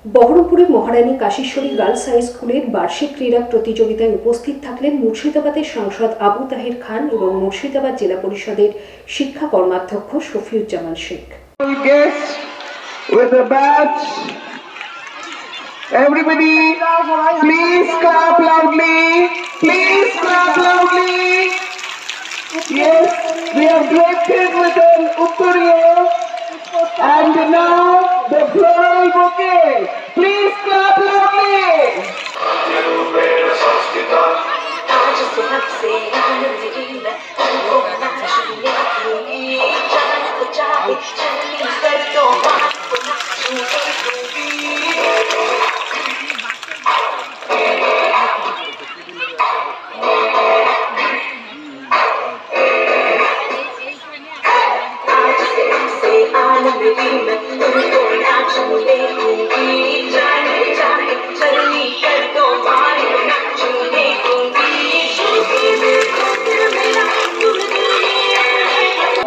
বহরমপুরে মহারানী Kashiswari girls high স্কুলের বার্ষিক ক্রীড়া প্রতিযোগিতায় উপস্থিত থাকলেন মুর্শিদাবাদের সাংসদ আবু তাহের খান এবং মুর্শিদাবাদ জেলা পরিষদের শিক্ষা কর্মাধ্যক্ষ Shafiuzzaman Sheikh. Everybody, please clap loudly. Please clap loudly. Yes, we are gifted with an Uttoriyo, and now the floral bouquet. Please clap loudly.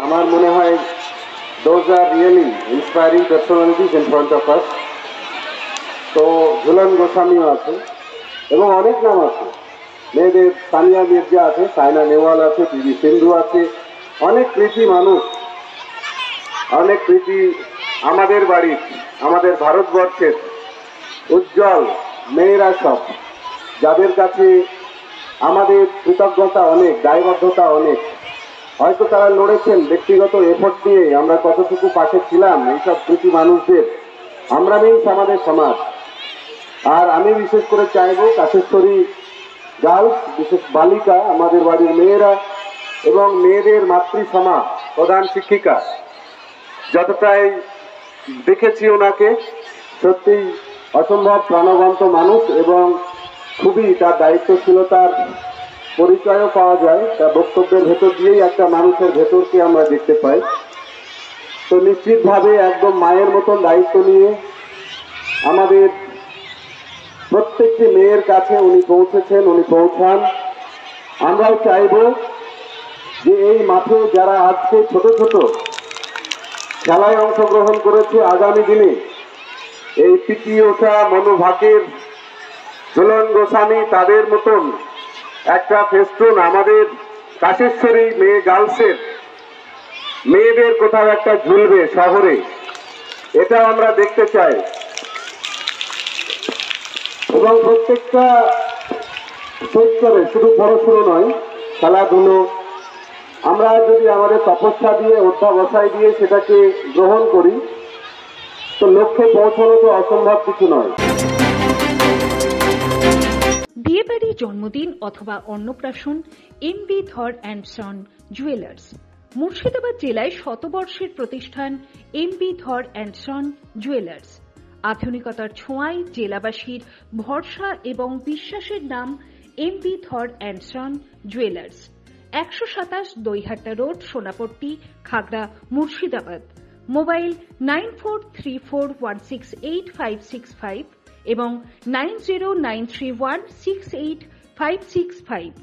আমার মনে হয় those are really inspiring personalities in front of us. তো ঝুলন গোস্বামীও আছে এবং অনেক নাম আছে, মেয়েদের সানিয়া মির্জা আছে, সাইনা নেওয়াল আছে, পিভি সিন্ধু আছে, অনেক কৃতি মানুষ, অনেক কৃতি আমাদের বাড়ির, আমাদের ভারতবর্ষের উজ্জ্বল মেয়েরা সব, যাদের কাছে আমাদের কৃতজ্ঞতা অনেক, দায়বদ্ধতা অনেক। হয়তো তারা লড়েছেন ব্যক্তিগত এফোর্ট দিয়ে, আমরা কতটুকু পাশে ছিলাম এইসব কৃতি মানুষদের, আমরা মিনস আমাদের সমাজ। আর আমি বিশেষ করে চাইবো কাশেশ্বরী গার্লস, বিশেষ বালিকা, আমাদের বাড়ির মেয়েরা এবং মেয়েদের মাতৃসমা প্রধান শিক্ষিকা, যতটাই দেখেছি ওনাকে, সত্যি অসম্ভব প্রাণবন্ত মানুষ এবং খুবই তার দায়িত্বশীলতার পরিচয়ও পাওয়া যায়। তার বক্তব্যের ভেতর দিয়েই একটা মানুষের ভেতরকে আমরা দেখতে পাই। তো নিশ্চিতভাবে একদম মায়ের মতন দায়িত্ব নিয়ে আমাদের প্রত্যেকটি মেয়ের কাছে উনি পৌঁছেছেন, উনি পৌঁছান। আমরাও চাইব যে এই মাঠে যারা আজকে ছোট ছোট খেলায় অংশগ্রহণ করেছে, আগামী দিনে এই পিটি ঊষা, মনু ভাকের, ঝুলন গোস্বামী, তাদের মতন একটা ফেস্টুন আমাদের কাশেশ্বরী মেয়ে গার্লসের মেয়েদের কোথাও একটা ঝুলবে শহরে, এটা আমরা দেখতে চাই। এবং প্রত্যেকটা সেক্টরে, শুধু পড়াশুনো নয়, খেলাধুলো, আমরা যদি আমাদের তপস্যা দিয়ে, অধ্যাবসায় দিয়ে সেটাকে গ্রহণ করি, তো লক্ষ্যে পৌঁছানো তো অসম্ভব কিছু নয়। বিয়েবাড়ি, জন্মদিন অথবা অন্নপ্রাশন, এমবি ধর অ্যান্ড সন জুয়েলার্স। মুর্শিদাবাদ জেলায় শতবর্ষের প্রতিষ্ঠান এমবি ধর অ্যান্ড সন জুয়েলার্স। আধুনিকতার ছোঁয়ায় জেলাবাসীর ভরসা এবং বিশ্বাসের নাম এমবি ধর and son jewellers. 127 Daihata road, Sonapatti, Khagra, Murshidabad. Mobile 9434168565 এবং 9093168565।